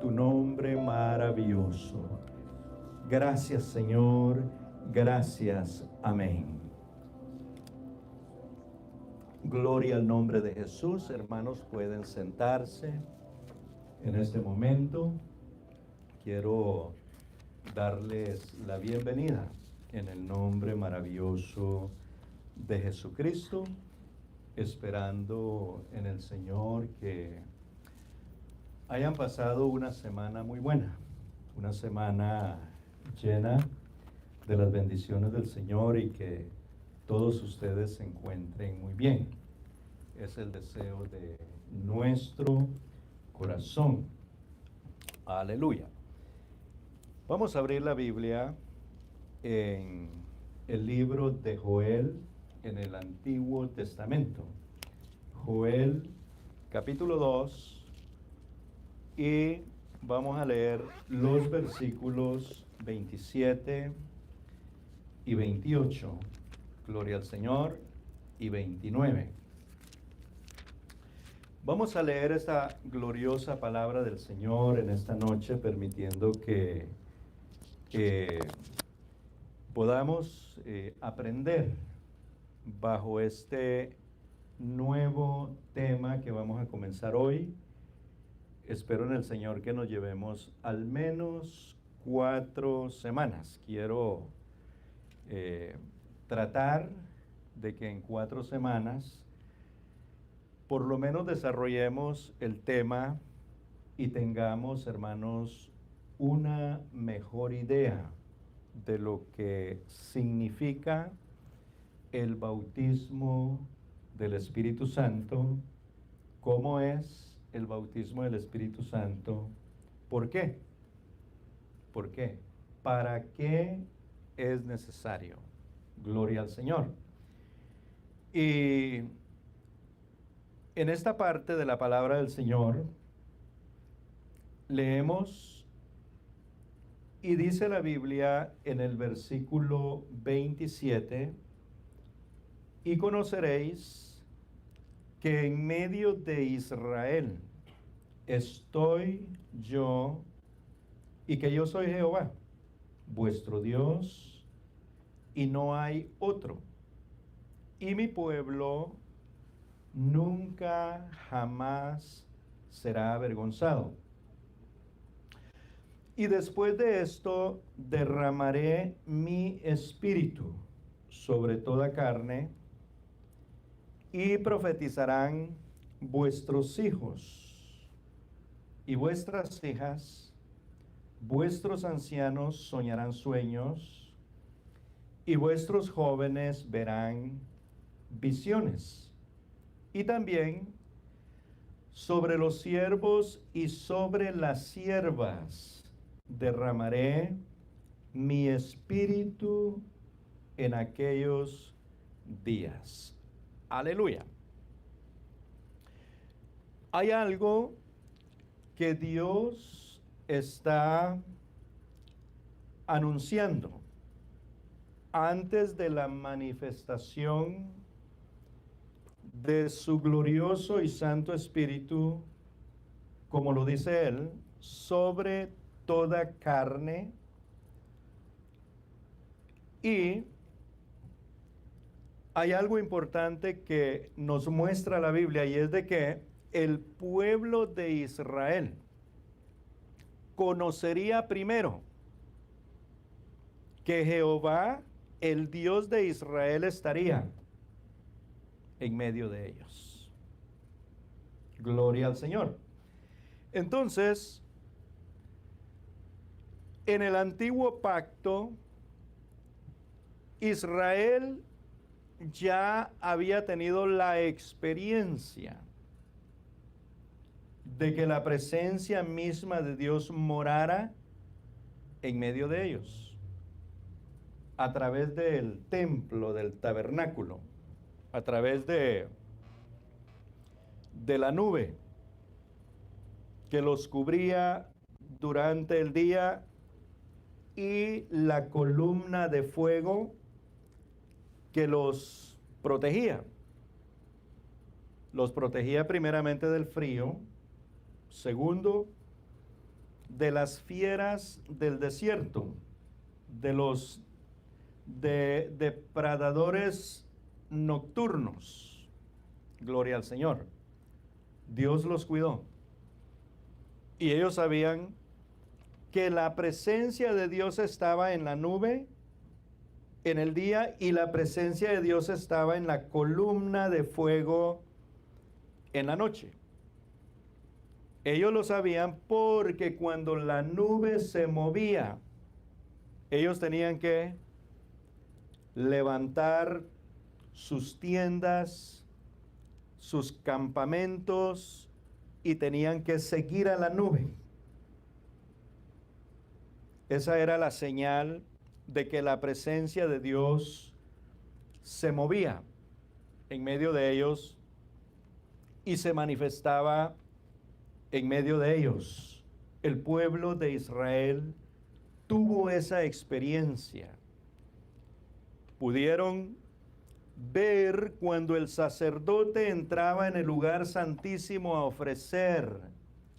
tu nombre maravilloso. Gracias, Señor. Gracias. Amén. Gloria al nombre de Jesús. Hermanos, pueden sentarse. En este momento quiero darles la bienvenida en el nombre maravilloso de Jesucristo, esperando en el Señor que hayan pasado una semana muy buena, una semana llena de las bendiciones del Señor y que todos ustedes se encuentren muy bien. Es el deseo de nuestro corazón. Aleluya. Vamos a abrir la Biblia en el libro de Joel en el Antiguo Testamento. Joel capítulo 2 y vamos a leer los versículos 27 y 28. Gloria al Señor. Y 29. Vamos a leer esta gloriosa palabra del Señor en esta noche, permitiendo que podamos aprender bajo este nuevo tema que vamos a comenzar hoy. Espero en el Señor que nos llevemos al menos 4 semanas. Quiero tratar de que en 4 semanas por lo menos desarrollemos el tema y tengamos, hermanos, una mejor idea de lo que significa el bautismo del Espíritu Santo, cómo es el bautismo del Espíritu Santo, ¿por qué? ¿Por qué? ¿Para qué es necesario? Gloria al Señor. Y en esta parte de la palabra del Señor leemos y dice la Biblia en el versículo 27: y conoceréis que en medio de Israel estoy yo, y que yo soy Jehová, vuestro Dios, y no hay otro. Y mi pueblo nunca jamás será avergonzado. Y después de esto derramaré mi espíritu sobre toda carne, y profetizarán vuestros hijos y vuestras hijas, vuestros ancianos soñarán sueños, y vuestros jóvenes verán visiones. Y también sobre los siervos y sobre las siervas derramaré mi espíritu en aquellos días. Aleluya. Hay algo que Dios está anunciando antes de la manifestación de su glorioso y santo Espíritu, como lo dice él, sobre toda carne. Y hay algo importante que nos muestra la Biblia, y es de que el pueblo de Israel conocería primero que Jehová, el Dios de Israel, estaría en medio de ellos. Gloria al Señor. Entonces, en el antiguo pacto, Israel ya había tenido la experiencia de que la presencia misma de Dios morara en medio de ellos, a través del templo, del tabernáculo, a través de la nube que los cubría durante el día y la columna de fuego que los protegía. Los protegía primeramente del frío, segundo, de las fieras del desierto, de los depredadores nocturnos. Gloria al Señor. Dios los cuidó. Y ellos sabían que la presencia de Dios estaba en la nube en el día y la presencia de Dios estaba en la columna de fuego en la noche. Ellos lo sabían porque cuando la nube se movía, ellos tenían que levantar sus tiendas, sus campamentos y tenían que seguir a la nube. Esa era la señal de que la presencia de Dios se movía en medio de ellos y se manifestaba en medio de ellos. El pueblo de Israel tuvo esa experiencia. Pudieron ver cuando el sacerdote entraba en el lugar santísimo a ofrecer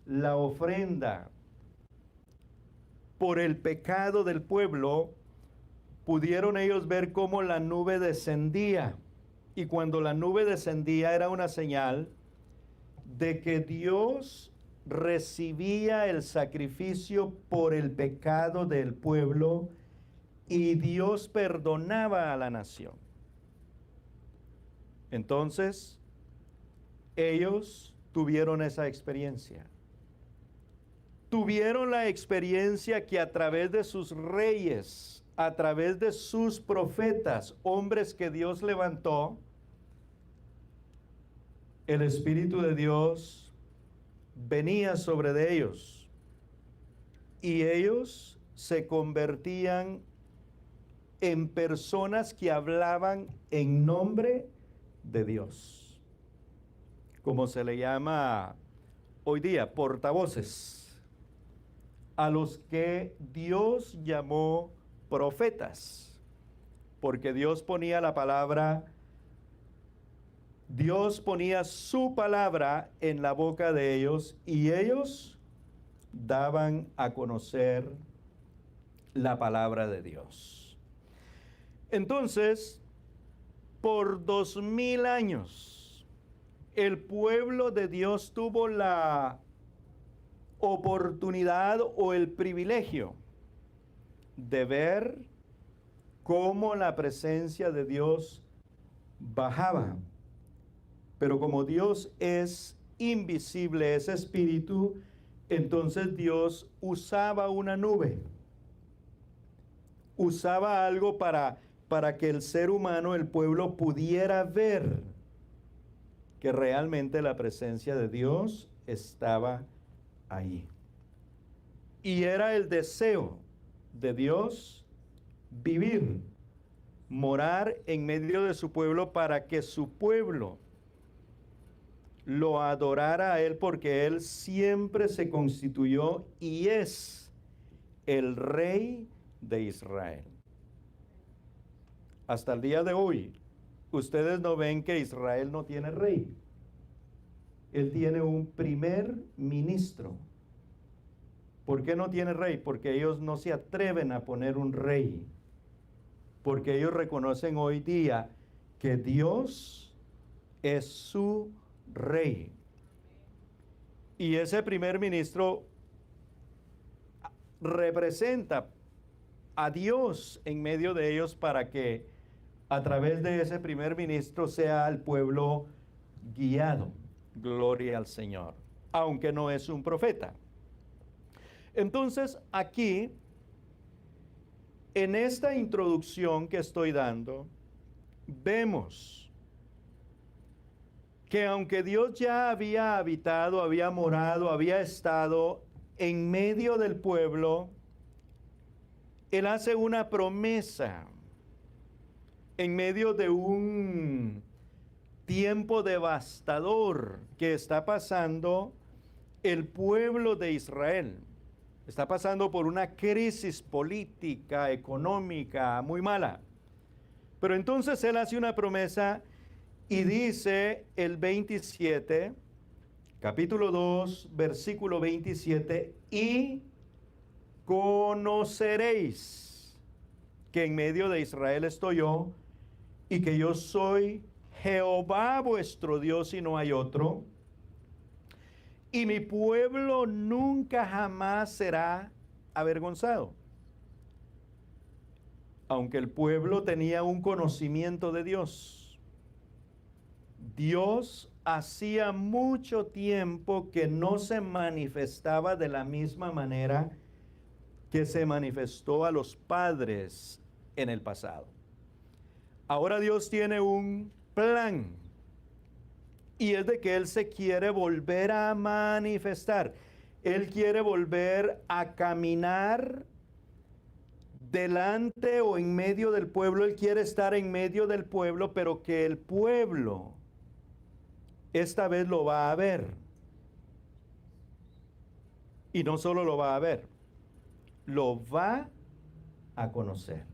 la ofrenda por el pecado del pueblo. Pudieron ellos ver cómo la nube descendía, y cuando la nube descendía era una señal de que Dios recibía el sacrificio por el pecado del pueblo y Dios perdonaba a la nación. Entonces, ellos tuvieron esa experiencia. Tuvieron la experiencia que a través de sus reyes, a través de sus profetas, hombres que Dios levantó, el Espíritu de Dios venía sobre de ellos y ellos se convertían en personas que hablaban en nombre de Dios, como se le llama hoy día, portavoces, a los que Dios llamó profetas, porque Dios ponía la palabra, Dios ponía su palabra en la boca de ellos y ellos daban a conocer la palabra de Dios. Entonces, por 2000 años, el pueblo de Dios tuvo la oportunidad o el privilegio de ver cómo la presencia de Dios bajaba. Pero como Dios es invisible, es espíritu, entonces Dios usaba una nube. Usaba algo para que el ser humano, el pueblo, pudiera ver que realmente la presencia de Dios estaba ahí. Y era el deseo de Dios vivir, morar en medio de su pueblo para que su pueblo lo adorara a Él, porque Él siempre se constituyó y es el Rey de Israel. Hasta el día de hoy, ustedes no ven que Israel no tiene rey. Él tiene un primer ministro. ¿Por qué no tiene rey? Porque ellos no se atreven a poner un rey. Porque ellos reconocen hoy día que Dios es su rey. Y ese primer ministro representa a Dios en medio de ellos para que a través de ese primer ministro sea el pueblo guiado. Gloria al Señor, aunque no es un profeta. Entonces, aquí, en esta introducción que estoy dando, vemos que aunque Dios ya había habitado, había morado, había estado en medio del pueblo, Él hace una promesa en medio de un tiempo devastador que está pasando el pueblo de Israel. Está pasando por una crisis política, económica muy mala. Pero entonces Él hace una promesa y dice el 27, capítulo 2, versículo 27, y conoceréis que en medio de Israel estoy yo, y que yo soy Jehová vuestro Dios y no hay otro, y mi pueblo nunca jamás será avergonzado. Aunque el pueblo tenía un conocimiento de Dios, Dios hacía mucho tiempo que no se manifestaba de la misma manera que se manifestó a los padres en el pasado. Ahora Dios tiene un plan, y es de que Él se quiere volver a manifestar. Él quiere volver a caminar delante o en medio del pueblo. Él quiere estar en medio del pueblo, pero que el pueblo esta vez lo va a ver. Y no solo lo va a ver, lo va a conocer.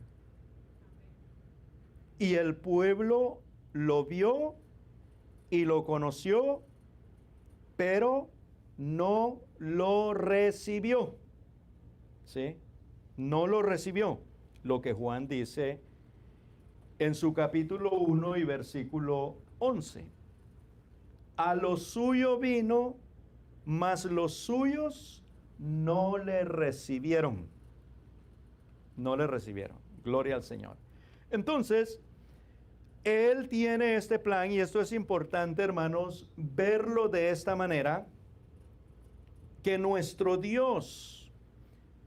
Y el pueblo lo vio y lo conoció, pero no lo recibió. ¿Sí? No lo recibió. Lo que Juan dice en su capítulo 1 y versículo 11. A lo suyo vino, mas los suyos no le recibieron. No le recibieron. Gloria al Señor. Entonces, Él tiene este plan, y esto es importante, hermanos, verlo de esta manera, que nuestro Dios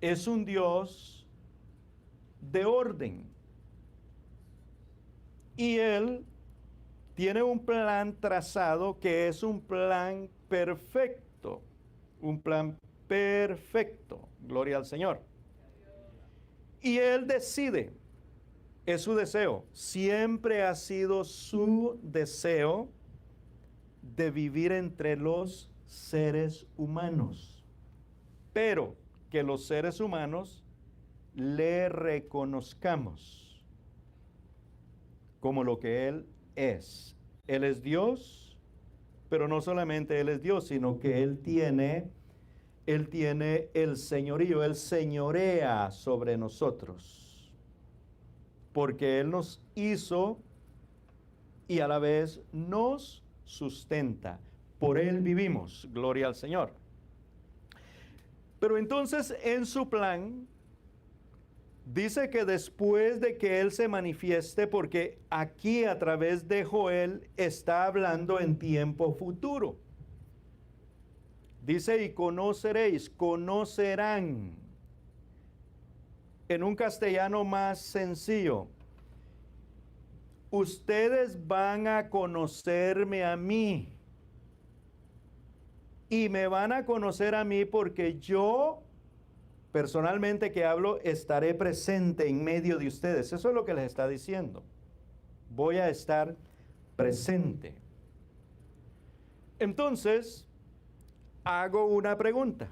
es un Dios de orden. Y Él tiene un plan trazado que es un plan perfecto. Un plan perfecto. Gloria al Señor. Y Él decide. Es su deseo. Siempre ha sido su deseo de vivir entre los seres humanos. Pero que los seres humanos le reconozcamos como lo que Él es. Él es Dios, pero no solamente Él es Dios, sino que Él tiene el señorío, Él señorea sobre nosotros. Porque Él nos hizo y a la vez nos sustenta. Por Él vivimos, gloria al Señor. Pero entonces en su plan dice que después de que Él se manifieste, porque aquí a través de Joel está hablando en tiempo futuro. Dice, y conoceréis, conocerán. En un castellano más sencillo, ustedes van a conocerme a mí. Y me van a conocer a mí porque yo, personalmente que hablo, estaré presente en medio de ustedes. Eso es lo que les está diciendo. Voy a estar presente. Entonces, hago una pregunta.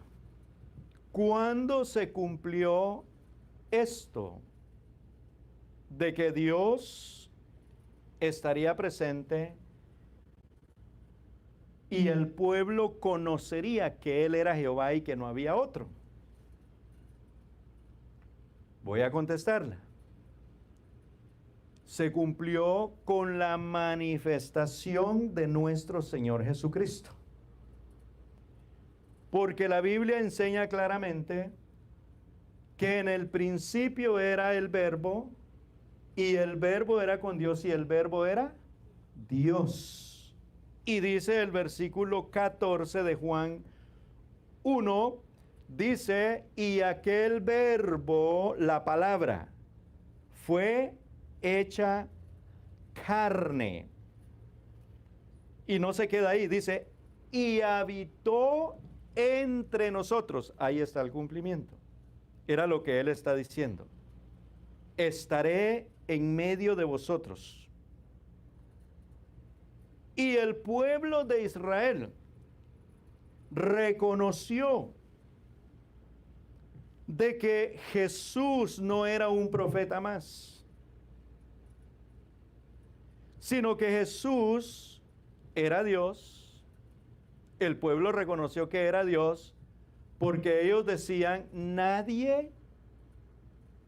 ¿Cuándo se cumplió esto de que Dios estaría presente y el pueblo conocería que Él era Jehová y que no había otro? Voy a contestarla. Se cumplió con la manifestación de nuestro Señor Jesucristo. Porque la Biblia enseña claramente que en el principio era el Verbo, y el Verbo era con Dios, y el Verbo era Dios. Y dice el versículo 14 de Juan 1, dice, y aquel Verbo, la palabra, fue hecha carne. Y no se queda ahí, dice, y habitó entre nosotros. Ahí está el cumplimiento. Era lo que Él está diciendo. Estaré en medio de vosotros. Y el pueblo de Israel reconoció de que Jesús no era un profeta más, sino que Jesús era Dios. El pueblo reconoció que era Dios, porque ellos decían, nadie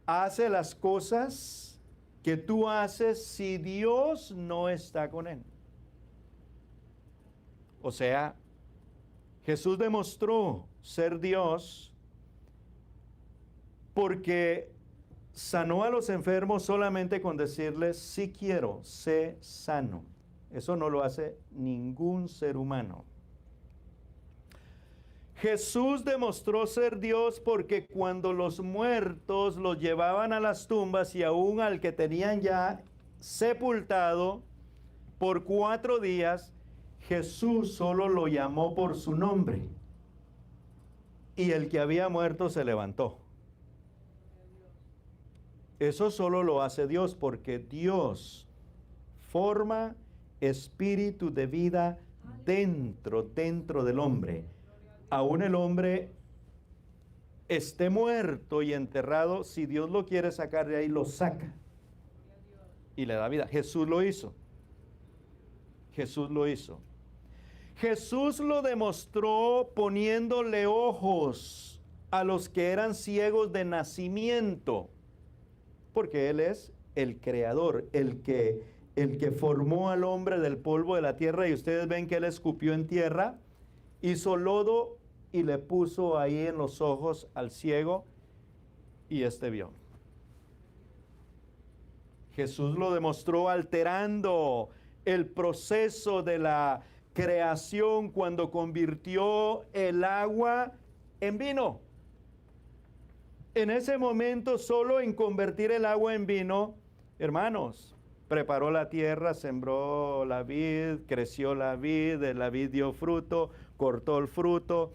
hace las cosas que tú haces si Dios no está con él. O sea, Jesús demostró ser Dios porque sanó a los enfermos solamente con decirles, sí quiero, sé sano. Eso no lo hace ningún ser humano. Jesús demostró ser Dios porque cuando los muertos los llevaban a las tumbas y aún al que tenían ya sepultado por 4 días, Jesús solo lo llamó por su nombre. Y el que había muerto se levantó. Eso solo lo hace Dios porque Dios forma espíritu de vida dentro del hombre. Aún el hombre esté muerto y enterrado, si Dios lo quiere sacar de ahí, lo saca y le da vida. Jesús lo hizo. Jesús lo hizo. Jesús lo demostró poniéndole ojos a los que eran ciegos de nacimiento, porque Él es el creador, el que formó al hombre del polvo de la tierra, y ustedes ven que Él escupió en tierra, hizo lodo y le puso ahí en los ojos al ciego y este vio. Jesús lo demostró alterando el proceso de la creación cuando convirtió el agua en vino. En ese momento, solo en convertir el agua en vino, hermanos, preparó la tierra, sembró la vid, creció la vid dio fruto, cortó el fruto,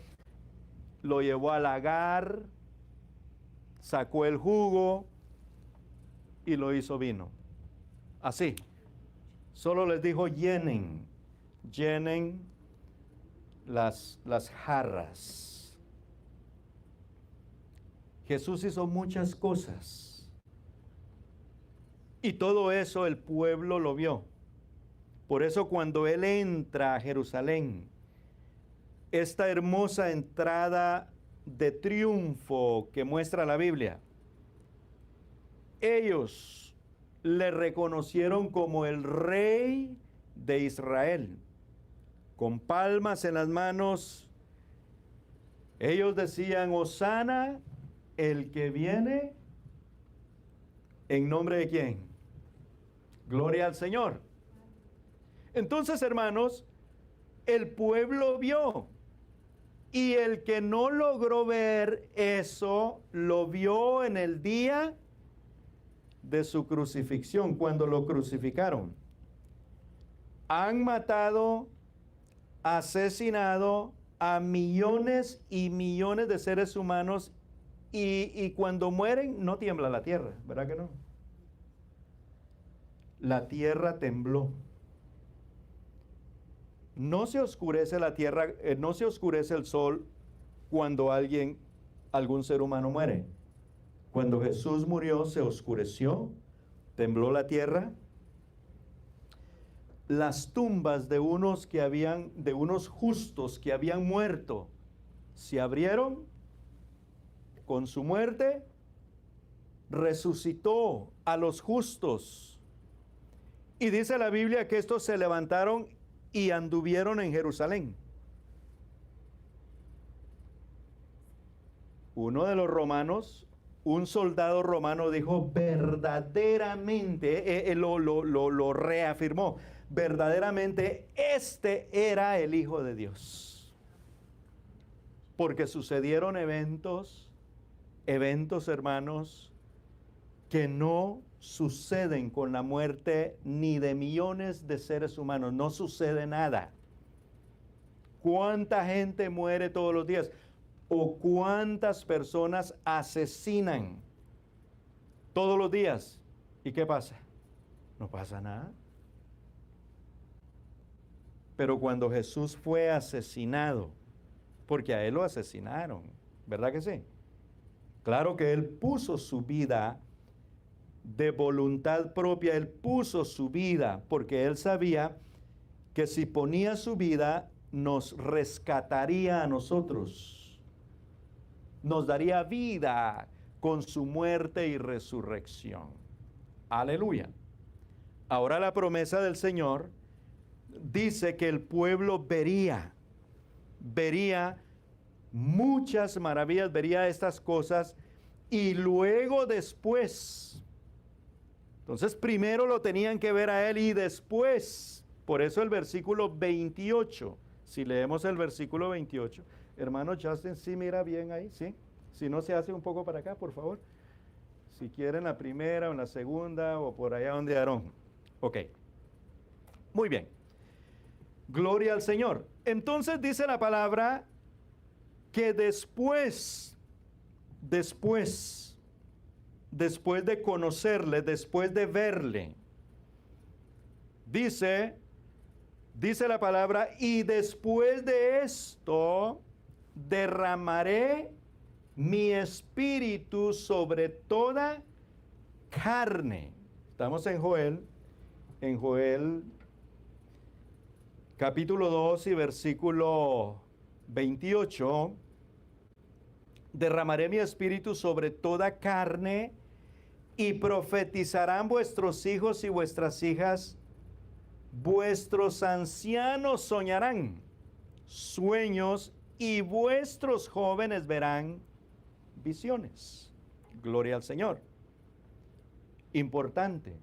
lo llevó al lagar, sacó el jugo y lo hizo vino. Así. Solo les dijo, llenen las jarras. Jesús hizo muchas cosas. Y todo eso el pueblo lo vio. Por eso cuando Él entra a Jerusalén, esta hermosa entrada de triunfo que muestra la Biblia, ellos le reconocieron como el rey de Israel. Con palmas en las manos, ellos decían, Hosana, el que viene, ¿en nombre de quién? Gloria al Señor. Entonces, hermanos, el pueblo vio. Y el que no logró ver eso, lo vio en el día de su crucifixión, cuando lo crucificaron. Han matado, asesinado a millones y millones de seres humanos y cuando mueren no tiembla la tierra, ¿verdad que no? La tierra tembló. No se oscurece la tierra, no se oscurece el sol cuando algún ser humano muere. Cuando Jesús murió, se oscureció, tembló la tierra. Las tumbas de unos justos que habían muerto, se abrieron. Con su muerte, resucitó a los justos. Y dice la Biblia que estos se levantaron y anduvieron en Jerusalén. Uno de los romanos, un soldado romano dijo, verdaderamente, lo reafirmó, verdaderamente este era el Hijo de Dios. Porque sucedieron eventos, hermanos, que no suceden con la muerte ni de millones de seres humanos. No sucede nada. ¿Cuánta gente muere todos los días? ¿O cuántas personas asesinan todos los días? ¿Y qué pasa? No pasa nada. Pero cuando Jesús fue asesinado, porque a Él lo asesinaron, ¿verdad que sí? Claro que Él puso su vida de voluntad propia, Él puso su vida porque Él sabía que si ponía su vida nos rescataría a nosotros. nos daría vida con su muerte y resurrección. Aleluya. Ahora la promesa del Señor dice que el pueblo vería muchas maravillas, vería estas cosas y luego después. Entonces primero lo tenían que ver a él y después. Por eso el versículo 28, si leemos el versículo 28, hermano Justin, ¿sí mira bien ahí? ¿Sí? Si no, se hace un poco para acá, por favor. Si quieren la primera o la segunda o por allá donde Aarón. Ok. Muy bien. Gloria al Señor. Entonces dice la palabra que después de conocerle, después de verle, dice la palabra, y después de esto derramaré mi espíritu sobre toda carne. Estamos en Joel capítulo 2 y versículo 28. Derramaré mi espíritu sobre toda carne y profetizarán vuestros hijos y vuestras hijas, vuestros ancianos soñarán sueños y vuestros jóvenes verán visiones. Gloria al Señor. Importante.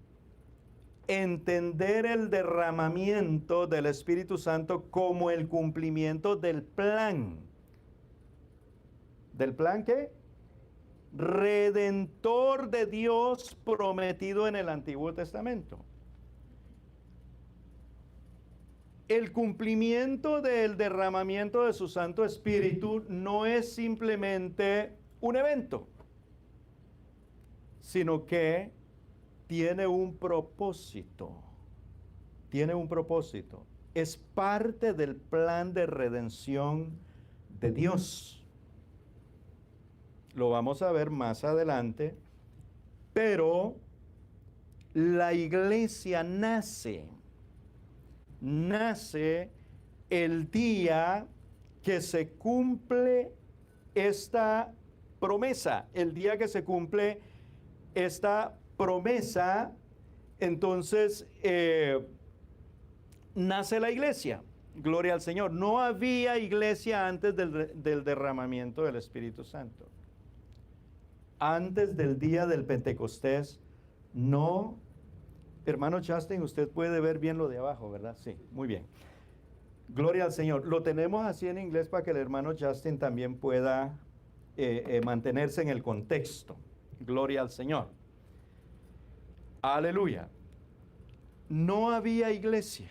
Entender el derramamiento del Espíritu Santo como el cumplimiento del plan. ¿Del plan qué? Redentor de Dios prometido en el Antiguo Testamento. El cumplimiento del derramamiento de su Santo Espíritu no es simplemente un evento, sino que tiene un propósito. Tiene un propósito. Es parte del plan de redención de Dios. Lo vamos a ver más adelante, pero la iglesia nace el día que se cumple esta promesa, el día que se cumple esta promesa, entonces nace la iglesia. Gloria al Señor. No había iglesia antes del derramamiento del Espíritu Santo. Antes del día del Pentecostés, no. Hermano Justin, usted puede ver bien lo de abajo, ¿verdad? Sí, muy bien. Gloria al Señor. Lo tenemos así en inglés para que el hermano Justin también pueda mantenerse en el contexto. Gloria al Señor. Aleluya. No había iglesia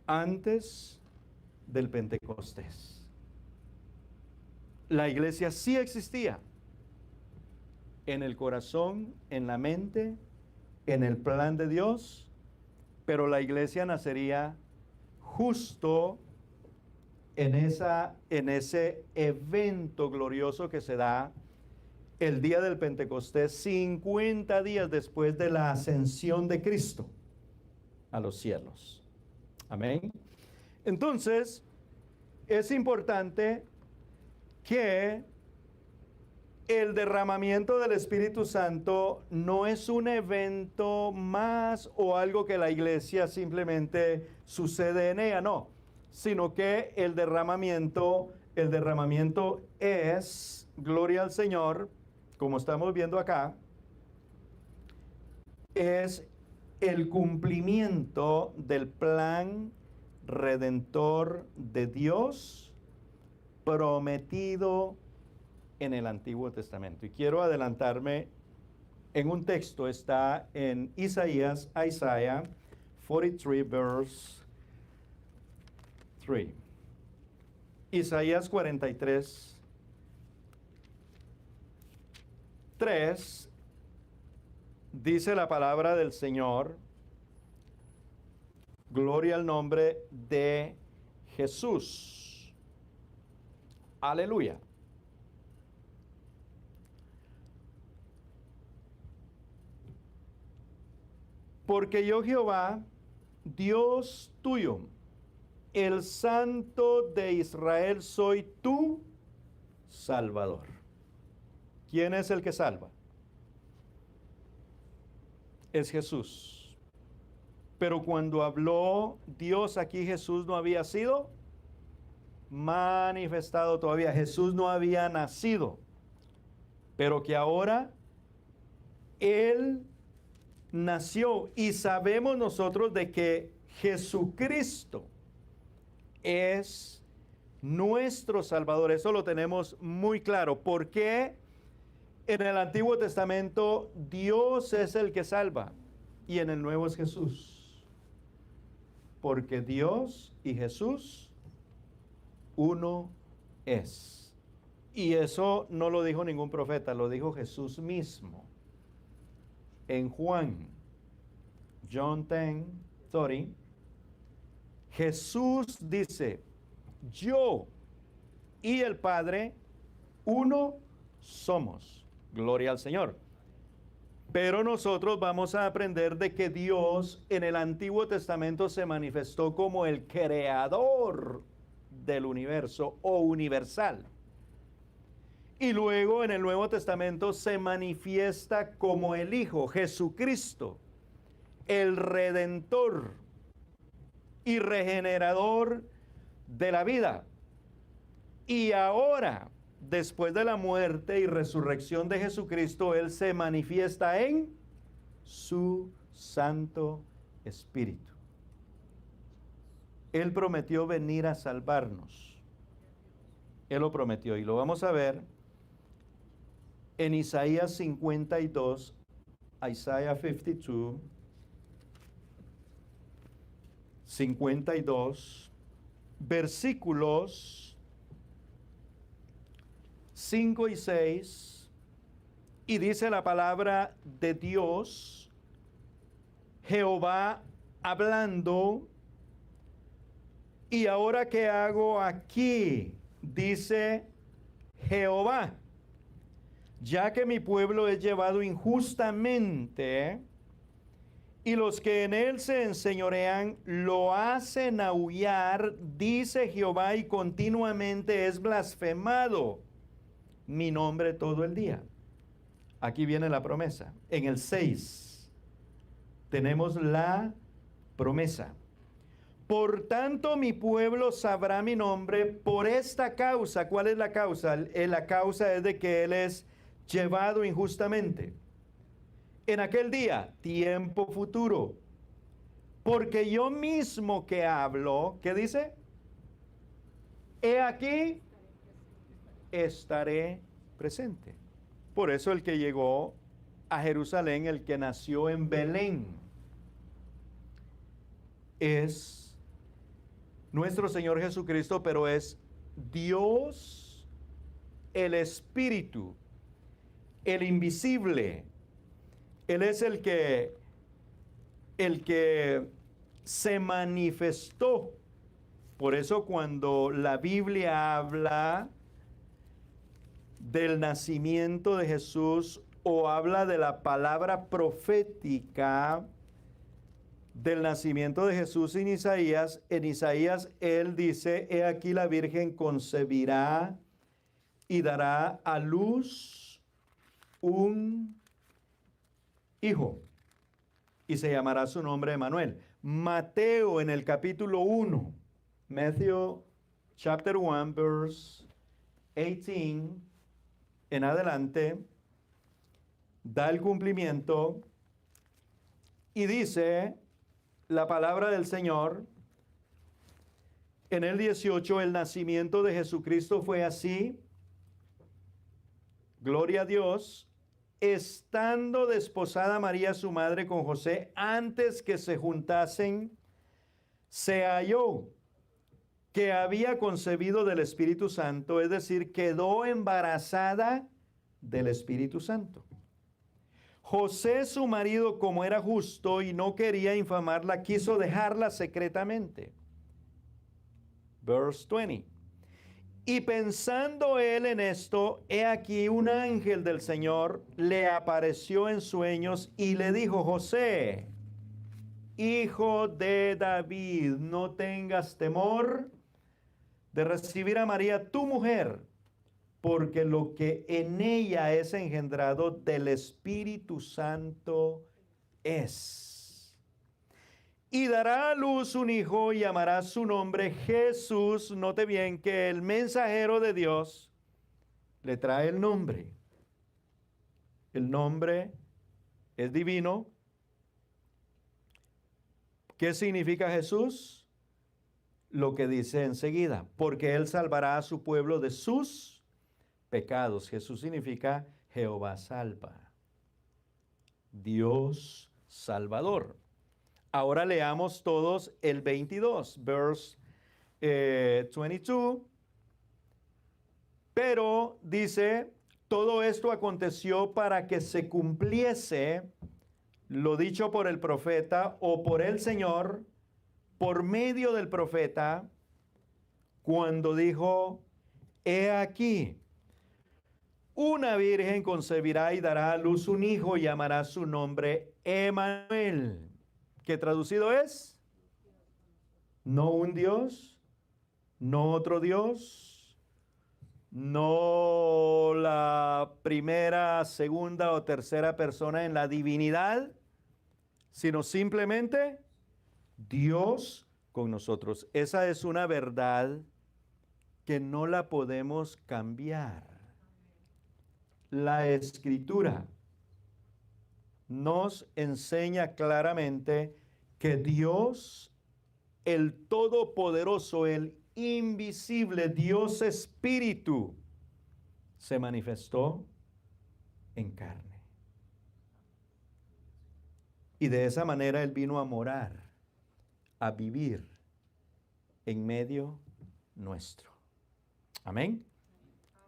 antes del Pentecostés. La iglesia sí existía en el corazón, en la mente, en el plan de Dios, pero la iglesia nacería justo en ese evento glorioso que se da el día del Pentecostés, 50 días después de la ascensión de Cristo a los cielos. Amén. Entonces, es importante que el derramamiento del Espíritu Santo no es un evento más o algo que la iglesia simplemente sucede en ella, no, sino que el derramamiento es, gloria al Señor, como estamos viendo acá, es el cumplimiento del plan redentor de Dios prometido en el Antiguo Testamento. Y quiero adelantarme en un texto, está en Isaías 43, verse 3. Isaías 43, 3, dice la palabra del Señor, gloria al nombre de Jesús. Aleluya. Porque yo, Jehová, Dios tuyo, el Santo de Israel, soy tu Salvador. ¿Quién es el que salva? Es Jesús. Pero cuando habló Dios aquí, Jesús no había sido manifestado todavía. Jesús no había nacido. Pero que ahora Él nació y sabemos nosotros de que Jesucristo es nuestro Salvador. Eso lo tenemos muy claro. ¿Por qué en el Antiguo Testamento Dios es el que salva y en el Nuevo es Jesús? Porque Dios y Jesús uno es. Y eso no lo dijo ningún profeta, lo dijo Jesús mismo. En Juan 10:30, Jesús dice, yo y el Padre uno somos. Gloria al Señor. Pero nosotros vamos a aprender de que Dios en el Antiguo Testamento se manifestó como el creador del universo o universal. Y luego en el Nuevo Testamento se manifiesta como el Hijo, Jesucristo, el Redentor y regenerador de la vida. Y ahora, después de la muerte y resurrección de Jesucristo, Él se manifiesta en su Santo Espíritu. Él prometió venir a salvarnos. Él lo prometió y lo vamos a ver en Isaías 52, Isaiah 52, versículos 5 y 6, y dice la palabra de Dios, Jehová hablando, y ahora ¿qué hago aquí? Dice Jehová, ya que mi pueblo es llevado injustamente, y los que en él se enseñorean lo hacen aullar, dice Jehová, y continuamente es blasfemado mi nombre todo el día. Aquí viene la promesa. En el 6 tenemos la promesa. Por tanto, mi pueblo sabrá mi nombre por esta causa. ¿Cuál es la causa? La causa es de que él es llevado injustamente. En aquel día, tiempo futuro. Porque yo mismo que hablo, ¿qué dice? He aquí, estaré presente. Por eso el que llegó a Jerusalén, el que nació en Belén, es nuestro Señor Jesucristo, pero es Dios, el Espíritu, el invisible. Él es el que se manifestó. Por eso cuando la Biblia habla del nacimiento de Jesús o habla de la palabra profética del nacimiento de Jesús en Isaías él dice, he aquí la Virgen concebirá y dará a luz un hijo y se llamará su nombre Emmanuel. Mateo en el capítulo 1, Matthew chapter 1 verse 18 en adelante, da el cumplimiento y dice la palabra del Señor. En el 18, el nacimiento de Jesucristo fue así. Gloria a Dios. Estando desposada María su madre con José, antes que se juntasen, se halló que había concebido del Espíritu Santo, es decir, quedó embarazada del Espíritu Santo. José, su marido, como era justo y no quería infamarla, quiso dejarla secretamente. Verse 20. Y pensando él en esto, he aquí un ángel del Señor le apareció en sueños y le dijo, José, hijo de David, no tengas temor de recibir a María, tu mujer, porque lo que en ella es engendrado del Espíritu Santo es. Y dará a luz un hijo y llamará su nombre Jesús. Note bien que el mensajero de Dios le trae el nombre. El nombre es divino. ¿Qué significa Jesús? Lo que dice enseguida, porque Él salvará a su pueblo de sus pecados. Jesús significa Jehová salva. Dios salvador. Ahora leamos todos el 22, verse 22. Pero dice, todo esto aconteció para que se cumpliese lo dicho por el profeta o por el Señor, por medio del profeta, cuando dijo, he aquí, una virgen concebirá y dará a luz un hijo y llamará su nombre Emmanuel, que traducido es, no un Dios, no otro Dios, no la primera, segunda o tercera persona en la divinidad, sino simplemente Dios con nosotros. Esa es una verdad que no la podemos cambiar. La Escritura nos enseña claramente que Dios, el Todopoderoso, el invisible, Dios Espíritu, se manifestó en carne. Y de esa manera Él vino a morar, a vivir en medio nuestro. Amén.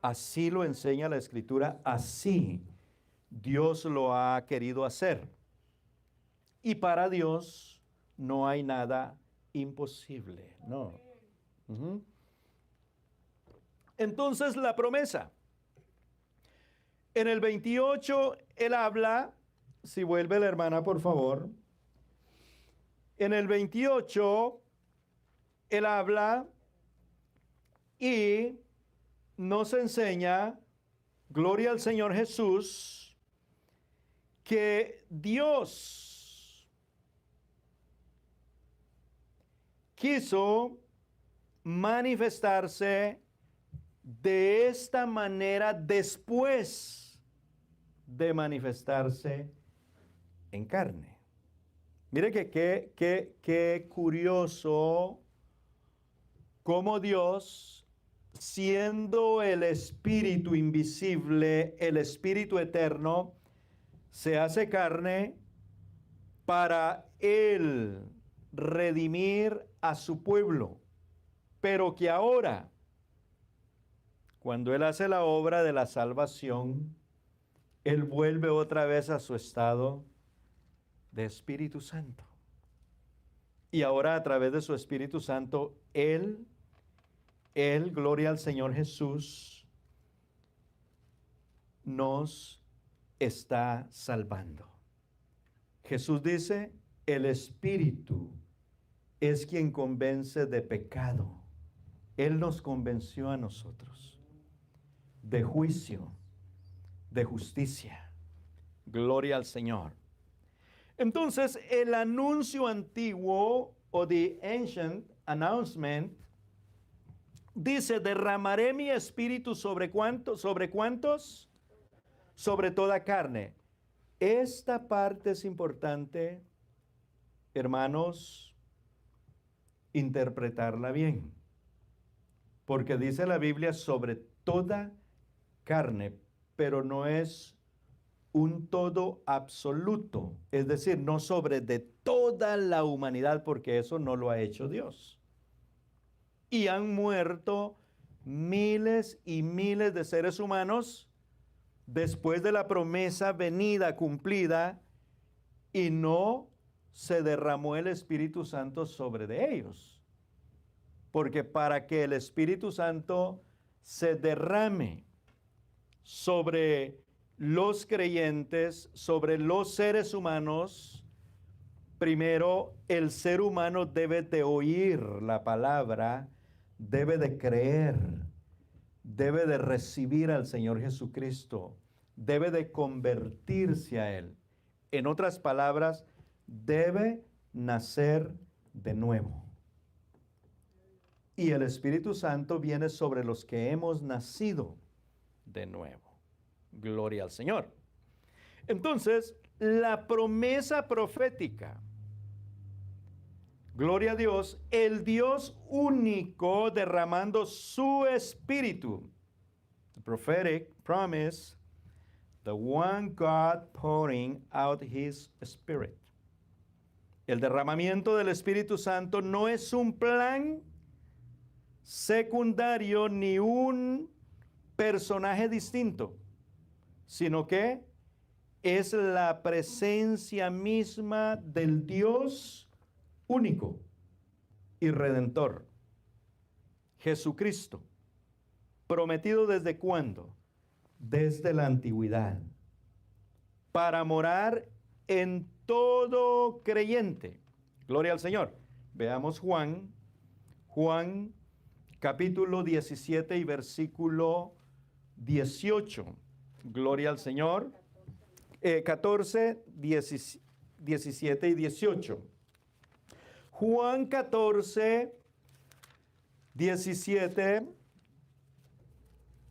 Así lo enseña la Escritura, así Dios lo ha querido hacer. Y para Dios no hay nada imposible, no. Entonces la promesa. En el 28 Él habla, si vuelve la hermana por favor. En el 28 Él habla y nos enseña, gloria al Señor Jesús, que Dios quiso manifestarse de esta manera después de manifestarse en carne. Mire qué curioso cómo Dios, siendo el Espíritu invisible, el Espíritu eterno, se hace carne para Él redimir a su pueblo, pero que ahora, cuando Él hace la obra de la salvación, Él vuelve otra vez a su estado de Espíritu Santo. Y ahora a través de su Espíritu Santo, Él, gloria al Señor Jesús, nos está salvando. Jesús dice, el Espíritu es quien convence de pecado. Él nos convenció a nosotros de juicio, de justicia. Gloria al Señor. Entonces, el anuncio antiguo o the ancient announcement dice, derramaré mi espíritu sobre cuántos, sobre toda carne. Esta parte es importante, hermanos, interpretarla bien. Porque dice la Biblia sobre toda carne, pero no es un todo absoluto. Es decir, no sobre de toda la humanidad, porque eso no lo ha hecho Dios. Y han muerto miles y miles de seres humanos después de la promesa venida, cumplida, y no se derramó el Espíritu Santo sobre de ellos. Porque para que el Espíritu Santo se derrame sobre los creyentes, sobre los seres humanos, Primero, el ser humano debe de oír la palabra, debe de creer, debe de recibir al Señor Jesucristo, debe de convertirse a Él. En otras palabras, debe nacer de nuevo. Y el Espíritu Santo viene sobre los que hemos nacido de nuevo. Gloria al Señor. Entonces, la promesa profética, gloria a Dios, el Dios único derramando su Espíritu. The prophetic promise, the one God pouring out His Spirit. El derramamiento del Espíritu Santo no es un plan secundario ni un personaje distinto, sino que es la presencia misma del Dios único y redentor, Jesucristo, prometido ¿desde cuándo? Desde la antigüedad, para morar en todo creyente. Gloria al Señor. Veamos Juan capítulo 17 y versículo 18. Gloria al Señor. 14, 17 y 18. Juan 14, 17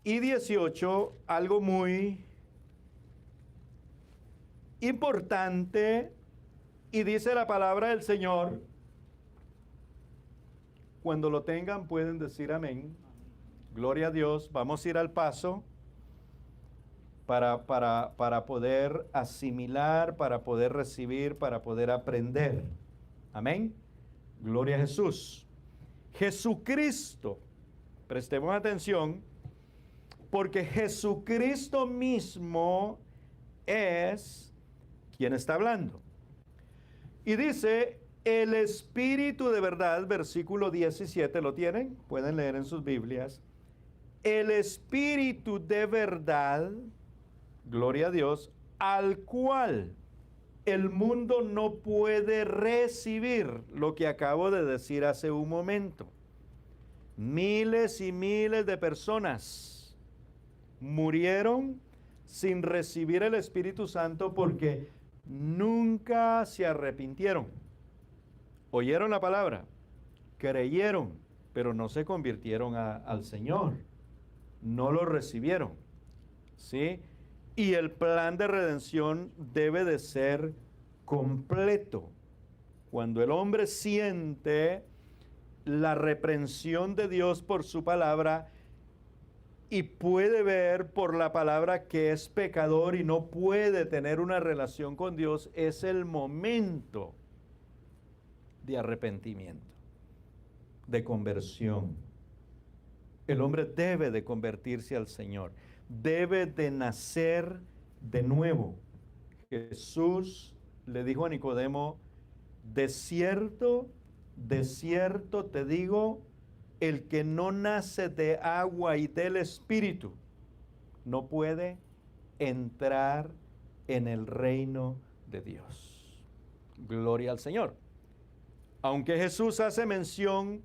y 18, algo muy importante, y dice la palabra del Señor. Cuando lo tengan pueden decir amén. Gloria a Dios. Vamos a ir al paso para poder asimilar, para poder recibir, para poder aprender. Amén. Gloria a Jesús. Jesucristo, prestemos atención, porque Jesucristo mismo es quien está hablando. Y dice, el Espíritu de verdad, versículo 17, ¿lo tienen? Pueden leer en sus Biblias. El Espíritu de verdad, gloria a Dios, al cual el mundo no puede recibir, lo que acabo de decir hace un momento. Miles y miles de personas murieron sin recibir el Espíritu Santo porque nunca se arrepintieron. Oyeron la palabra, creyeron, pero no se convirtieron al Señor. No lo recibieron. ¿Sí? Y el plan de redención debe de ser completo. Cuando el hombre siente la reprensión de Dios por su palabra y puede ver por la palabra que es pecador y no puede tener una relación con Dios, es el momento de arrepentimiento, de conversión. El hombre debe de convertirse al Señor, debe de nacer de nuevo. Jesús le dijo a Nicodemo, de cierto te digo, el que no nace de agua y del Espíritu no puede entrar en el reino de Dios. Gloria al Señor. Aunque Jesús hace mención,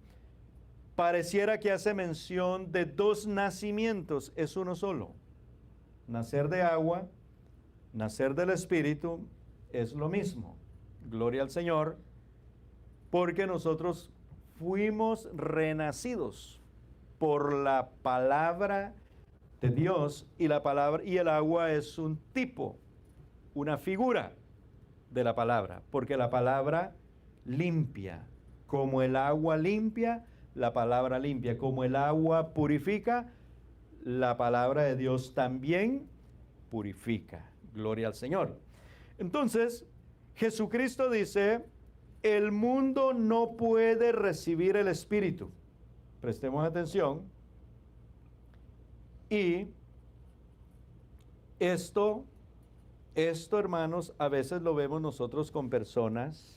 pareciera que hace mención de dos nacimientos, es uno solo. Nacer de agua, nacer del Espíritu, es lo mismo. Gloria al Señor, porque nosotros fuimos renacidos por la palabra de Dios, y la palabra y el agua es un tipo, una figura de la palabra, porque la palabra limpia, como el agua limpia, la palabra limpia, como el agua purifica, la palabra de Dios también purifica. Gloria al Señor. Entonces, Jesucristo dice, el mundo no puede recibir el Espíritu. Prestemos atención. Y esto, hermanos, a veces lo vemos nosotros con personas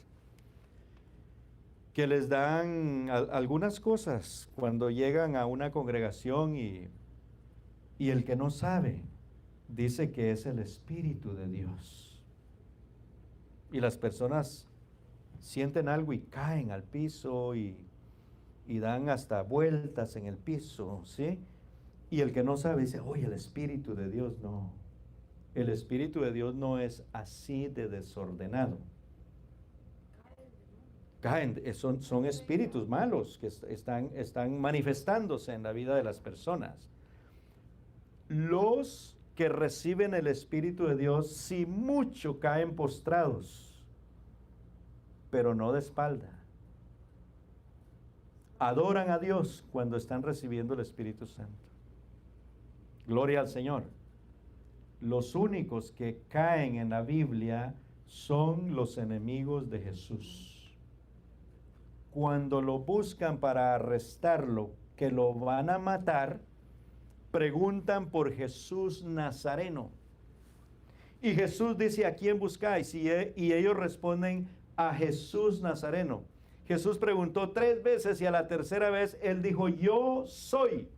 que les dan algunas cosas cuando llegan a una congregación y el que no sabe dice que es el Espíritu de Dios. Y las personas sienten algo y caen al piso y dan hasta vueltas en el piso, ¿sí? Y el que no sabe dice, oye, el Espíritu de Dios no. El Espíritu de Dios no es así de desordenado. Caen, son espíritus malos que están manifestándose en la vida de las personas. Los que reciben el Espíritu de Dios, si mucho caen postrados, pero no de espalda. Adoran a Dios cuando están recibiendo el Espíritu Santo. Gloria al Señor. Los únicos que caen en la Biblia son los enemigos de Jesús. Cuando lo buscan para arrestarlo, que lo van a matar, preguntan por Jesús Nazareno. Y Jesús dice, ¿a quién buscáis? Y ellos responden, a Jesús Nazareno. Jesús preguntó 3 veces y a la tercera vez él dijo, yo soy.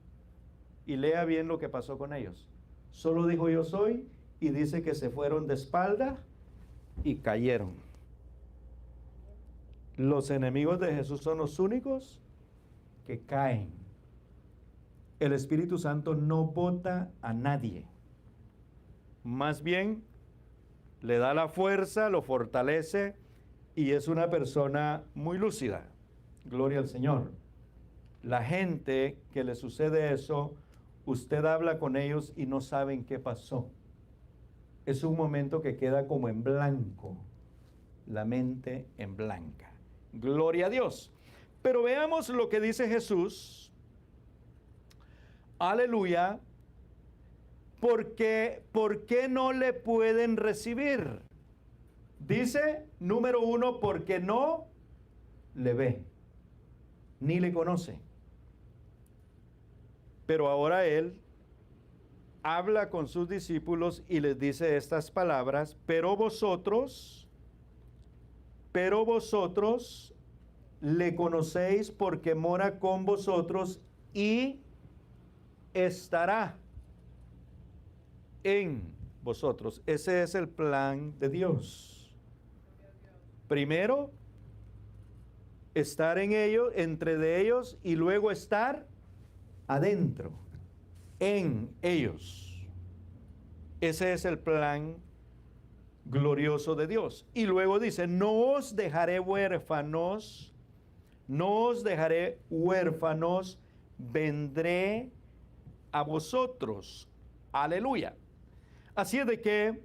Y lea bien lo que pasó con ellos. Solo dijo yo soy y dice que se fueron de espalda y cayeron. Los enemigos de Jesús son los únicos que caen. El Espíritu Santo no bota a nadie. Más bien, le da la fuerza, lo fortalece y es una persona muy lúcida. Gloria al Señor. La gente que le sucede eso, usted habla con ellos y no saben qué pasó. Es un momento que queda como en blanco, la mente en blanca. Gloria a Dios. Pero veamos lo que dice Jesús. Aleluya. Porque, ¿por qué no le pueden recibir? Dice, número 1, porque no le ve, ni le conoce. Pero ahora él habla con sus discípulos y les dice estas palabras, pero vosotros le conocéis porque mora con vosotros y estará en vosotros. Ese es el plan de Dios. Primero, estar en ellos, entre de ellos, y luego estar adentro, en ellos. Ese es el plan glorioso de Dios. Y luego dice, no os dejaré huérfanos, vendré a vosotros. Aleluya. Así es de que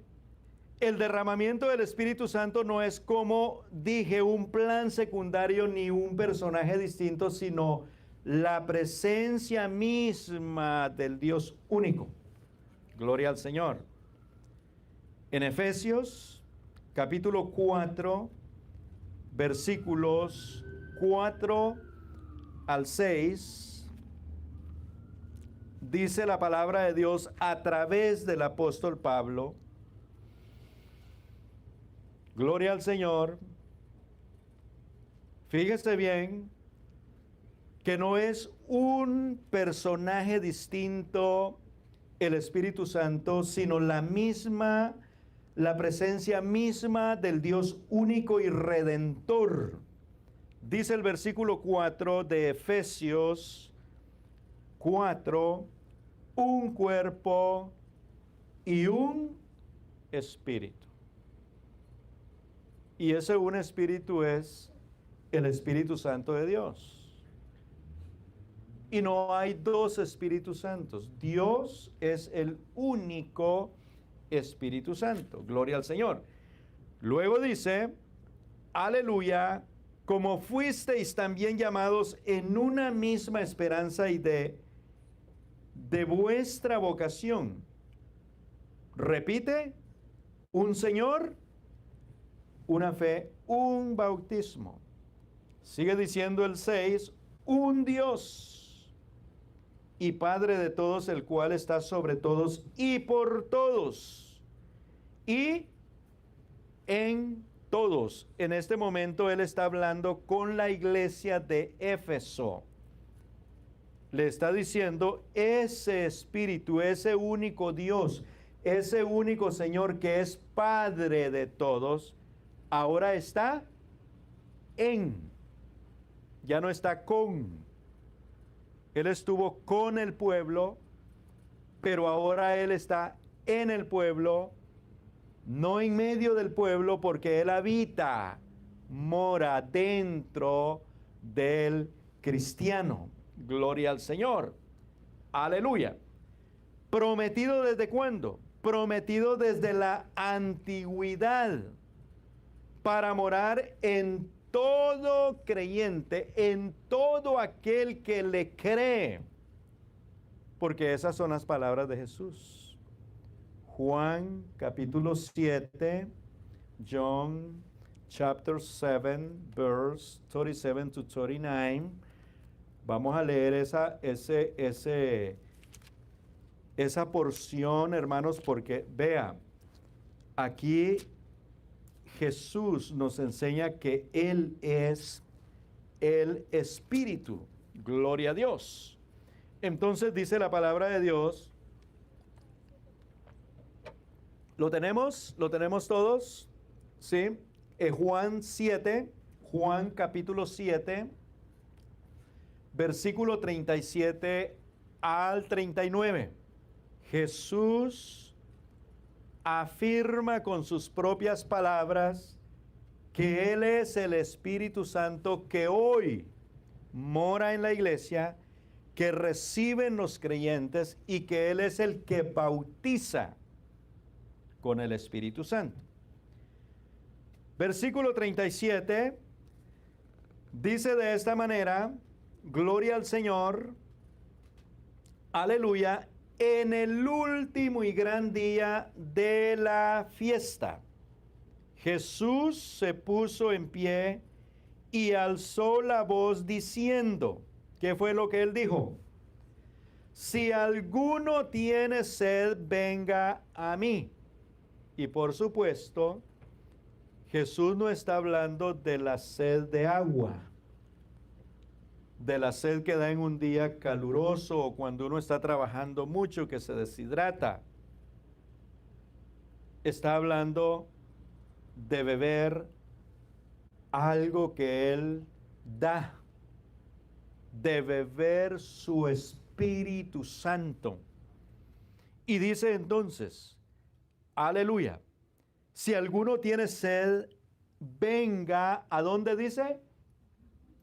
el derramamiento del Espíritu Santo no es, como dije, un plan secundario ni un personaje distinto, sino la presencia misma del Dios único. Gloria al Señor. En Efesios capítulo 4, versículos 4 al 6, dice la palabra de Dios a través del apóstol Pablo. Gloria al Señor. Fíjese bien que no es un personaje distinto el Espíritu Santo, sino la presencia misma del Dios único y redentor. Dice el versículo 4 de Efesios 4, un cuerpo y un espíritu. Y ese un espíritu es el Espíritu Santo de Dios. Y no hay 2 Espíritus Santos. Dios es el único Espíritu Santo. Gloria al Señor. Luego dice, aleluya, como fuisteis también llamados en una misma esperanza y de vuestra vocación. Repite, un Señor, una fe, un bautismo. Sigue diciendo el 6, un Dios y Padre de todos, el cual está sobre todos y por todos y en todos. En este momento él está hablando con la iglesia de Éfeso. Le está diciendo, ese Espíritu, ese único Dios, ese único Señor que es Padre de todos, ahora está en, ya no está con. Él estuvo con el pueblo, pero ahora Él está en el pueblo, no en medio del pueblo, porque Él habita, mora dentro del cristiano. Gloria al Señor. Aleluya. ¿Prometido desde cuándo? Prometido desde la antigüedad, para morar en todo creyente, en todo aquel que le cree. Porque esas son las palabras de Jesús. Juan capítulo 7, John chapter 7, verse 37 to 39. Vamos a leer esa porción, hermanos, porque vea, aquí Jesús nos enseña que Él es el Espíritu. Gloria a Dios. Entonces dice la palabra de Dios. ¿Lo tenemos? ¿Lo tenemos todos? ¿Sí? Juan 7, Juan capítulo 7, versículo 37 al 39. Jesús afirma con sus propias palabras que Él es el Espíritu Santo que hoy mora en la iglesia, que reciben los creyentes y que Él es el que bautiza con el Espíritu Santo. Versículo 37 dice de esta manera: gloria al Señor, aleluya, en el último y gran día de la fiesta, Jesús se puso en pie y alzó la voz diciendo, ¿qué fue lo que Él dijo? Si alguno tiene sed, venga a mí. Y por supuesto, Jesús no está hablando de la sed de agua, de la sed que da en un día caluroso o cuando uno está trabajando mucho que se deshidrata. Está hablando de beber algo que Él da, de beber su Espíritu Santo. Y dice entonces, aleluya, si alguno tiene sed, venga, ¿a dónde dice?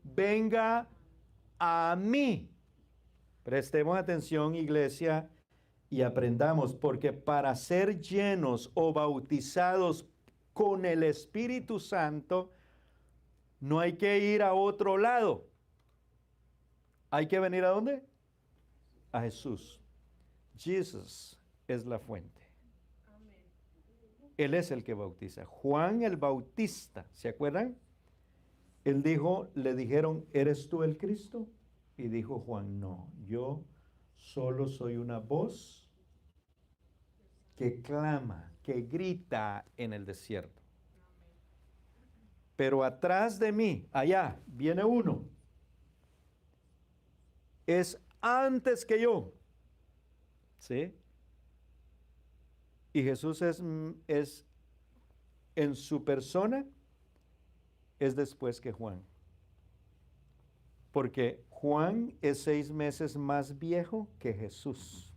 Venga a mí. Prestemos atención, iglesia, y aprendamos, porque para ser llenos o bautizados con el Espíritu Santo, no hay que ir a otro lado. Hay que venir ¿a dónde? A Jesús. Jesús es la fuente. Él es el que bautiza. Juan el Bautista, ¿se acuerdan? Él dijo, le dijeron, ¿eres tú el Cristo? Y dijo Juan, no, yo solo soy una voz que clama, que grita en el desierto. Pero atrás de mí, allá, viene uno. Es antes que yo. ¿Sí? Y Jesús es en su persona, es después que Juan. Porque Juan es 6 meses más viejo que Jesús.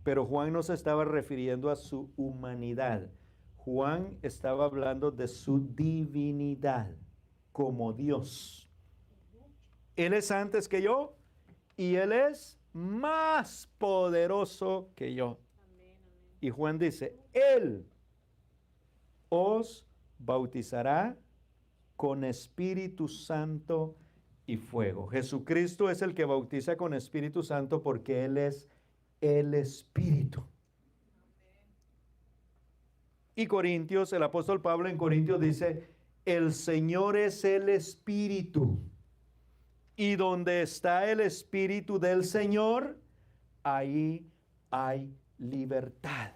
Pero Juan no se estaba refiriendo a su humanidad. Juan estaba hablando de su divinidad como Dios. Él es antes que yo y Él es más poderoso que yo. Y Juan dice, Él os bautizará con Espíritu Santo y fuego. Jesucristo es el que bautiza con Espíritu Santo porque Él es el Espíritu. Y Corintios, el apóstol Pablo en Corintios dice, el Señor es el Espíritu. Y donde está el Espíritu del Señor, ahí hay libertad.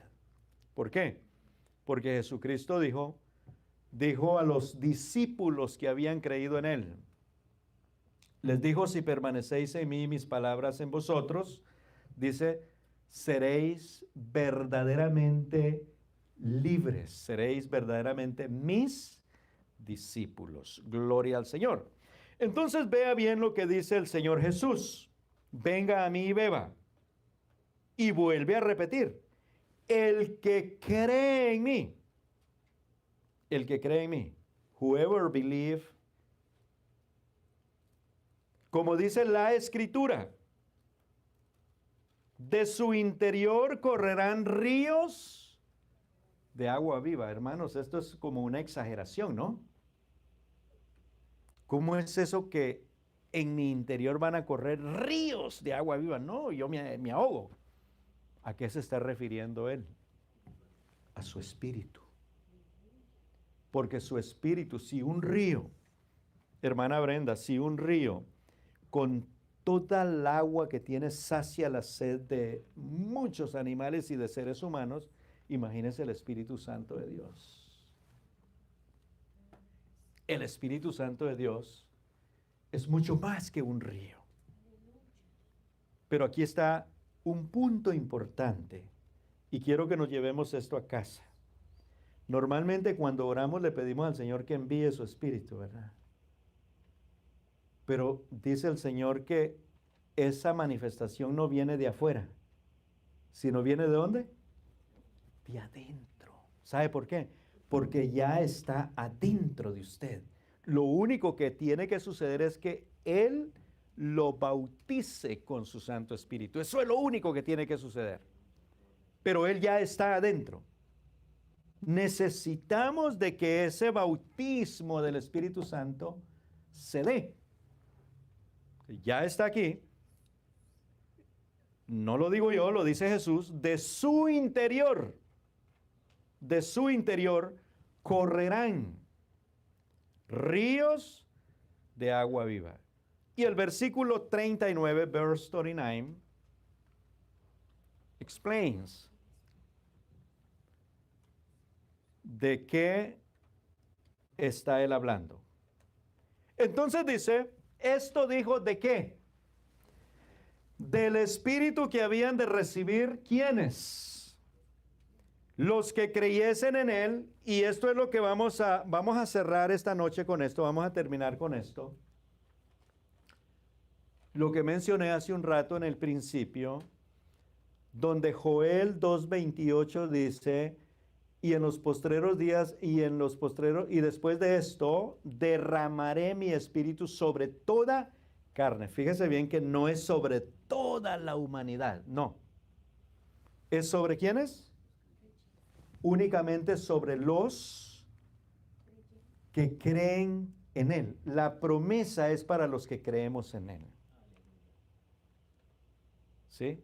¿Por qué? Porque Jesucristo dijo a los discípulos que habían creído en Él, les dijo, si permanecéis en mí y mis palabras en vosotros, dice, seréis verdaderamente libres, seréis verdaderamente mis discípulos. Gloria al Señor. Entonces vea bien lo que dice el Señor Jesús. Venga a mí y beba. Y vuelve a repetir. El que cree en mí. El que cree en mí. Whoever believe. Como dice la Escritura. De su interior correrán ríos de agua viva. Hermanos, esto es como una exageración, ¿no? ¿Cómo es eso que en mi interior van a correr ríos de agua viva? No, yo me ahogo. ¿A qué se está refiriendo él? A su espíritu. Porque su espíritu, si un río, hermana Brenda, si un río con toda el agua que tiene sacia la sed de muchos animales y de seres humanos, imagínense el Espíritu Santo de Dios. El Espíritu Santo de Dios es mucho más que un río. Pero aquí está un punto importante y quiero que nos llevemos esto a casa. Normalmente cuando oramos le pedimos al Señor que envíe su Espíritu, ¿verdad? Pero dice el Señor que esa manifestación no viene de afuera, sino viene ¿de dónde? De adentro. ¿Sabe por qué? Porque ya está adentro de usted. Lo único que tiene que suceder es que Él lo bautice con su Santo Espíritu. Eso es lo único que tiene que suceder. Pero Él ya está adentro. Necesitamos de que ese bautismo del Espíritu Santo se dé. Ya está aquí. No lo digo yo, lo dice Jesús. De su interior correrán ríos de agua viva. Y el versículo 39, verse 39, explains de qué está él hablando. Entonces dice, esto dijo de qué? Del Espíritu que habían de recibir, ¿quiénes? Los que creyesen en Él, y esto es lo que vamos a cerrar esta noche con esto, vamos a terminar con esto. Lo que mencioné hace un rato en el principio, donde Joel 2:28 dice, y en los postreros días y después de esto derramaré mi espíritu sobre toda carne. Fíjese bien que no es sobre toda la humanidad, no. ¿Es sobre quiénes? Únicamente sobre los que creen en Él. La promesa es para los que creemos en Él. ¿Sí?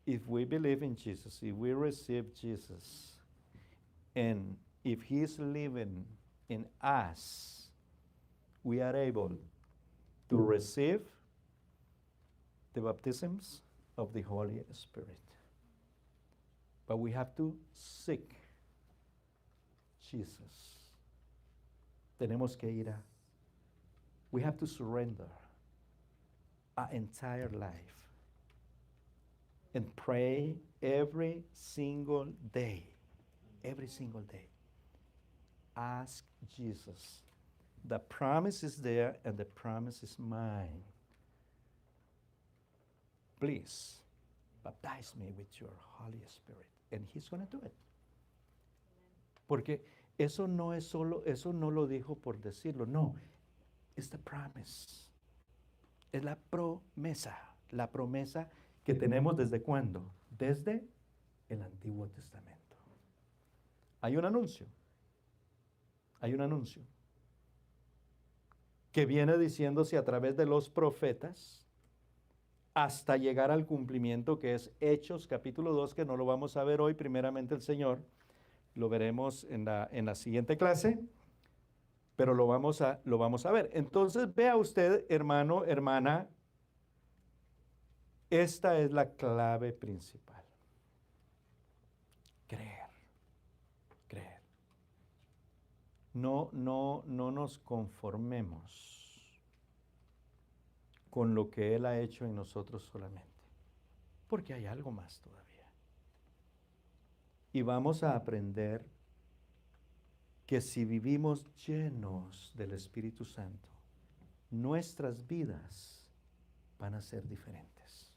If we believe in Jesus, if we receive Jesus, and if He's living in us, we are able to receive the baptisms of the Holy Spirit. But we have to seek Jesus. Tenemos que ir we have to surrender our entire life and pray every single day. Every single day. Ask Jesus. The promise is there and the promise is mine. Please, baptize me with your Holy Spirit. And He's going to do it. Porque eso no es solo, eso no lo dijo por decirlo. No, it's the promise. Es la promesa. La promesa que tenemos desde cuándo? Desde el Antiguo Testamento. Hay un anuncio. Hay un anuncio que viene diciéndose a través de los profetas hasta llegar al cumplimiento que es Hechos capítulo 2, que no lo vamos a ver hoy, primeramente el Señor, lo veremos en la siguiente clase, pero lo vamos a ver. Entonces vea usted, hermano, hermana, esta es la clave principal. Creer. Creer. No nos conformemos con lo que Él ha hecho en nosotros solamente, porque hay algo más todavía. Y vamos a aprender que si vivimos llenos del Espíritu Santo, nuestras vidas van a ser diferentes.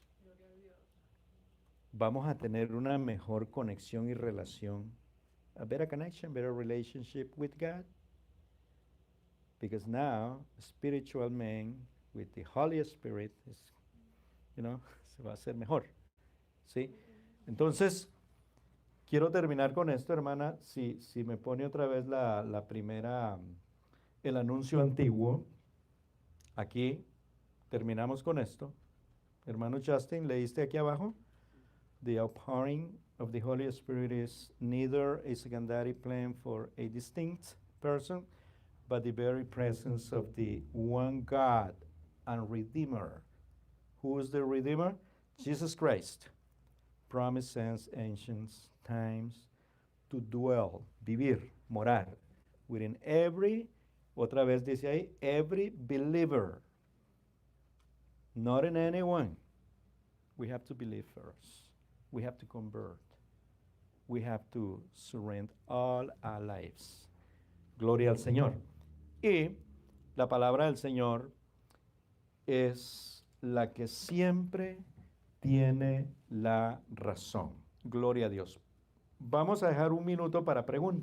Vamos a tener una mejor conexión y relación, a better connection, better relationship with God. Because now, a spiritual man with the Holy Spirit is, se va a hacer mejor. ¿Sí? Entonces, quiero terminar con esto, hermana. Si me pone otra vez la primera, el anuncio antiguo. Aquí terminamos con esto. Hermano Justin, ¿leíste aquí abajo? The outpouring of the Holy Spirit is neither a secondary plan for a distinct person, but the very presence of the one God and Redeemer. Who is the Redeemer? Jesus Christ. Promised since ancient times to dwell, vivir, morar, within every, otra vez dice ahí, every believer. Not in anyone. We have to believe first. We have to convert. We have to surrender all our lives. Gloria al Señor. Y la palabra del Señor es la que siempre tiene la razón. Gloria a Dios. Vamos a dejar un minuto para preguntas.